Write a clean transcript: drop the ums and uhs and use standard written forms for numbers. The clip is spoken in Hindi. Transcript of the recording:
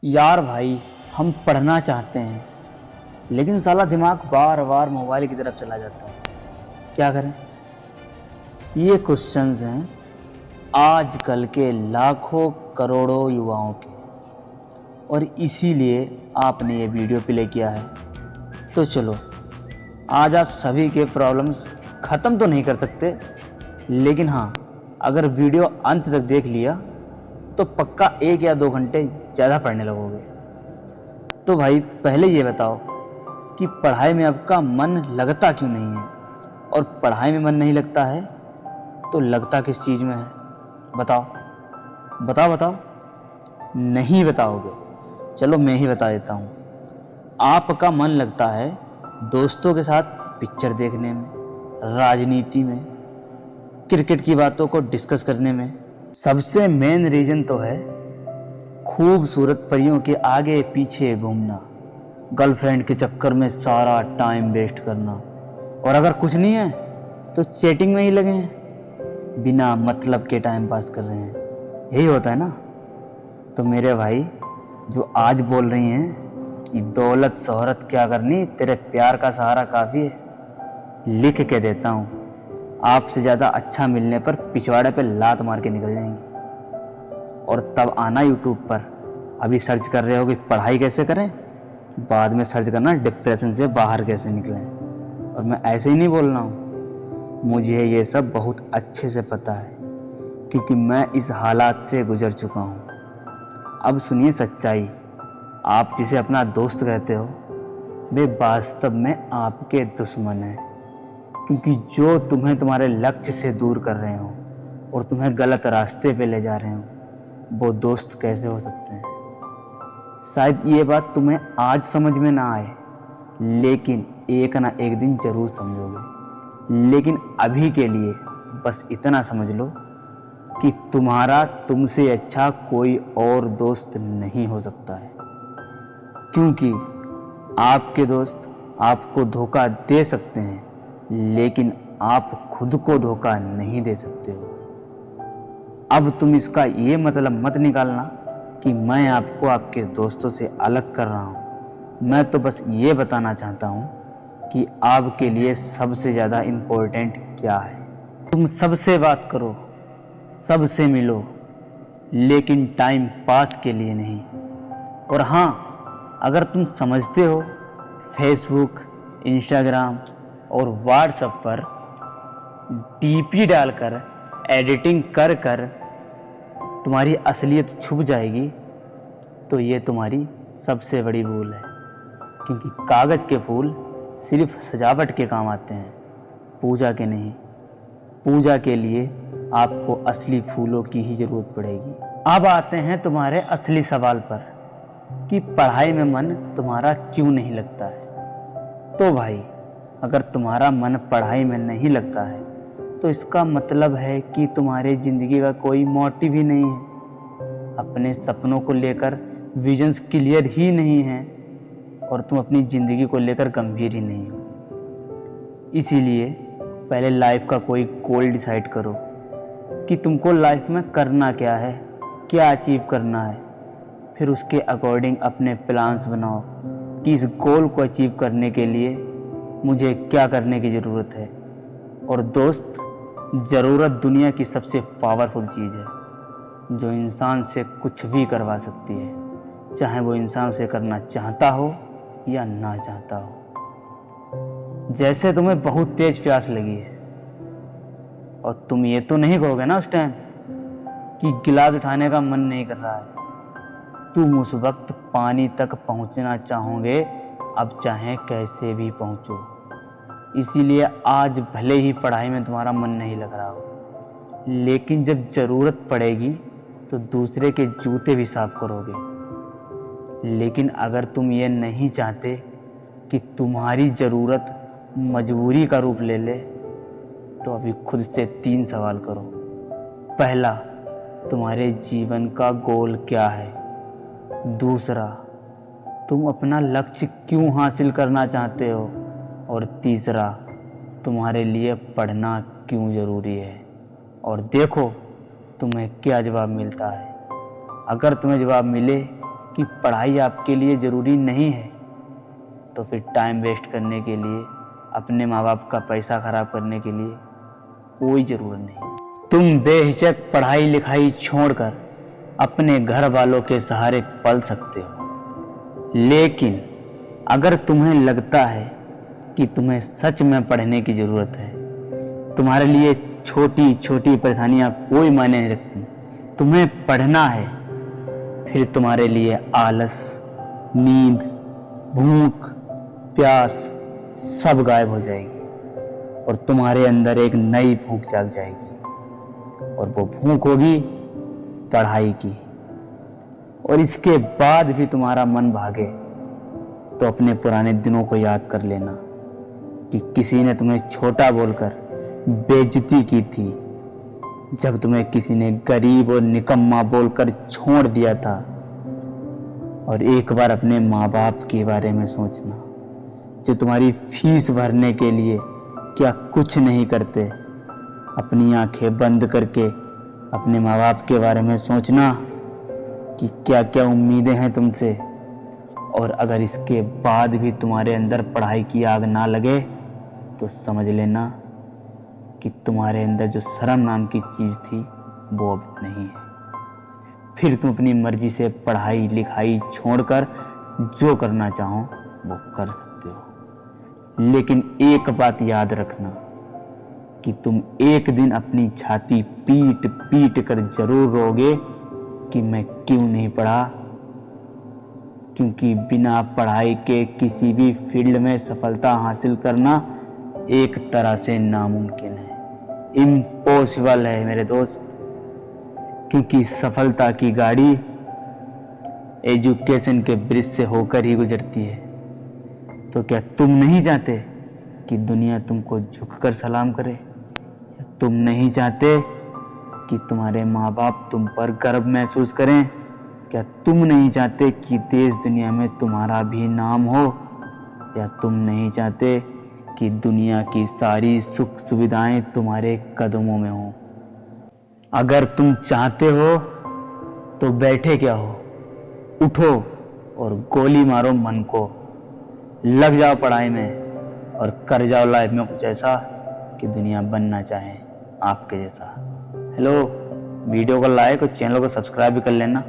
यार भाई, हम पढ़ना चाहते हैं लेकिन साला दिमाग बार बार मोबाइल की तरफ चला जाता है। क्या करें? ये क्वेश्चंस हैं आजकल के लाखों करोड़ों युवाओं के, और इसीलिए आपने ये वीडियो प्ले किया है। तो चलो, आज आप सभी के प्रॉब्लम्स ख़त्म तो नहीं कर सकते, लेकिन हाँ, अगर वीडियो अंत तक देख लिया तो पक्का 1 या 2 घंटे ज़्यादा पढ़ने लगोगे। तो भाई, पहले ये बताओ कि पढ़ाई में आपका मन लगता क्यों नहीं है? और पढ़ाई में मन नहीं लगता है तो लगता किस चीज़ में है? बताओ बताओ बताओ। नहीं बताओगे? चलो मैं ही बता देता हूँ। आपका मन लगता है दोस्तों के साथ पिक्चर देखने में, राजनीति में, क्रिकेट की बातों को डिस्कस करने में। सबसे मेन रीज़न तो है खूबसूरत परियों के आगे पीछे घूमना, गर्लफ्रेंड के चक्कर में सारा टाइम वेस्ट करना, और अगर कुछ नहीं है तो चैटिंग में ही लगे हैं, बिना मतलब के टाइम पास कर रहे हैं। यही होता है ना? तो मेरे भाई, जो आज बोल रही हैं कि दौलत शोहरत क्या करनी, तेरे प्यार का सहारा काफ़ी है, लिख के देता हूँ, आपसे ज़्यादा अच्छा मिलने पर पिछवाड़े पे लात मार के निकल जाएंगी। और तब आना यूट्यूब पर, अभी सर्च कर रहे हो कि पढ़ाई कैसे करें, बाद में सर्च करना डिप्रेशन से बाहर कैसे निकलें। और मैं ऐसे ही नहीं बोल रहा हूँ, मुझे ये सब बहुत अच्छे से पता है, क्योंकि मैं इस हालात से गुजर चुका हूँ। अब सुनिए सच्चाई। आप जिसे अपना दोस्त कहते हो, वे वास्तव में आपके दुश्मन हैं, क्योंकि जो तुम्हें तुम्हारे लक्ष्य से दूर कर रहे हो और तुम्हें गलत रास्ते पे ले जा रहे हो, वो दोस्त कैसे हो सकते हैं? शायद ये बात तुम्हें आज समझ में ना आए, लेकिन एक ना एक दिन जरूर समझोगे। लेकिन अभी के लिए बस इतना समझ लो कि तुम्हारा तुमसे अच्छा कोई और दोस्त नहीं हो सकता है, क्योंकि आपके दोस्त आपको धोखा दे सकते हैं, लेकिन आप खुद को धोखा नहीं दे सकते हो। अब तुम इसका ये मतलब मत निकालना कि मैं आपको आपके दोस्तों से अलग कर रहा हूँ। मैं तो बस ये बताना चाहता हूँ कि आपके लिए सबसे ज़्यादा इम्पोर्टेंट क्या है। तुम सबसे बात करो, सबसे मिलो, लेकिन टाइम पास के लिए नहीं। और हाँ, अगर तुम समझते हो फेसबुक, इंस्टाग्राम और व्हाट्सएप पर डीपी डालकर, एडिटिंग कर कर तुम्हारी असलियत छुप जाएगी, तो ये तुम्हारी सबसे बड़ी भूल है। क्योंकि कागज़ के फूल सिर्फ सजावट के काम आते हैं, पूजा के नहीं। पूजा के लिए आपको असली फूलों की ही ज़रूरत पड़ेगी। अब आते हैं तुम्हारे असली सवाल पर कि पढ़ाई में मन तुम्हारा क्यों नहीं लगता है। तो भाई, अगर तुम्हारा मन पढ़ाई में नहीं लगता है तो इसका मतलब है कि तुम्हारी ज़िंदगी का कोई मोटिव ही नहीं है, अपने सपनों को लेकर विजन्स क्लियर ही नहीं हैं, और तुम अपनी ज़िंदगी को लेकर गंभीर ही नहीं हो। इसीलिए पहले लाइफ का कोई गोल डिसाइड करो कि तुमको लाइफ में करना क्या है, क्या अचीव करना है। फिर उसके अकॉर्डिंग अपने प्लान्स बनाओ कि इस गोल को अचीव करने के लिए मुझे क्या करने की ज़रूरत है। और दोस्त, ज़रूरत दुनिया की सबसे पावरफुल चीज़ है, जो इंसान से कुछ भी करवा सकती है, चाहे वो इंसान उसे करना चाहता हो या ना चाहता हो। जैसे तुम्हें बहुत तेज प्यास लगी है, और तुम ये तो नहीं कहोगे ना उस टाइम कि गिलास उठाने का मन नहीं कर रहा है। तुम उस वक्त पानी तक पहुंचना चाहोगे, अब चाहे कैसे भी पहुंचो। इसीलिए आज भले ही पढ़ाई में तुम्हारा मन नहीं लग रहा हो, लेकिन जब ज़रूरत पड़ेगी तो दूसरे के जूते भी साफ करोगे। लेकिन अगर तुम ये नहीं चाहते कि तुम्हारी ज़रूरत मजबूरी का रूप ले ले, तो अभी खुद से 3 सवाल करो। पहला, तुम्हारे जीवन का गोल क्या है? दूसरा, तुम अपना लक्ष्य क्यों हासिल करना चाहते हो? और तीसरा, तुम्हारे लिए पढ़ना क्यों ज़रूरी है? और देखो तुम्हें क्या जवाब मिलता है। अगर तुम्हें जवाब मिले कि पढ़ाई आपके लिए ज़रूरी नहीं है, तो फिर टाइम वेस्ट करने के लिए, अपने माँ बाप का पैसा खराब करने के लिए कोई ज़रूरत नहीं। तुम बेहिचक पढ़ाई लिखाई छोड़कर अपने घर वालों के सहारे पल सकते हो, लेकिन अगर तुम्हें लगता है कि तुम्हें सच में पढ़ने की ज़रूरत है, तुम्हारे लिए छोटी छोटी परेशानियां कोई मायने नहीं रखती, तुम्हें पढ़ना है, फिर तुम्हारे लिए आलस, नींद, भूख, प्यास सब गायब हो जाएगी और तुम्हारे अंदर एक नई भूख जाग जाएगी और वो भूख होगी पढ़ाई की। और इसके बाद भी तुम्हारा मन भागे तो अपने पुराने दिनों को याद कर लेना कि किसी ने तुम्हें छोटा बोलकर बेइज्जती की थी, जब तुम्हें किसी ने गरीब और निकम्मा बोलकर छोड़ दिया था। और एक बार अपने माँ बाप के बारे में सोचना, जो तुम्हारी फीस भरने के लिए क्या कुछ नहीं करते। अपनी आंखें बंद करके अपने माँ बाप के बारे में सोचना कि क्या क्या उम्मीदें हैं तुमसे। और अगर इसके बाद भी तुम्हारे अंदर पढ़ाई की आग ना लगे तो समझ लेना कि तुम्हारे अंदर जो शर्म नाम की चीज़ थी वो अब नहीं है। फिर तुम अपनी मर्जी से पढ़ाई लिखाई छोड़कर जो करना चाहो वो कर सकते हो, लेकिन एक बात याद रखना कि तुम एक दिन अपनी छाती पीट पीट कर जरूर रोगे कि मैं क्यों नहीं पढ़ा, क्योंकि बिना पढ़ाई के किसी भी फील्ड में सफलता हासिल करना एक तरह से नामुमकिन है, इम्पॉसिबल है मेरे दोस्त। क्योंकि सफलता की गाड़ी एजुकेशन के ब्रिज से होकर ही गुजरती है। तो क्या तुम नहीं चाहते कि दुनिया तुमको झुककर सलाम करे? तुम नहीं चाहते कि तुम्हारे माँ बाप तुम पर गर्व महसूस करें? क्या तुम नहीं चाहते कि देश दुनिया में तुम्हारा भी नाम हो? या तुम नहीं चाहते कि दुनिया की सारी सुख सुविधाएं तुम्हारे कदमों में हो? अगर तुम चाहते हो तो बैठे क्या हो, उठो और गोली मारो मन को, लग जाओ पढ़ाई में और कर जाओ लाइफ में कुछ ऐसा कि दुनिया बनना चाहे आपके जैसा। हेलो, वीडियो को लाइक और चैनल को सब्सक्राइब भी कर लेना।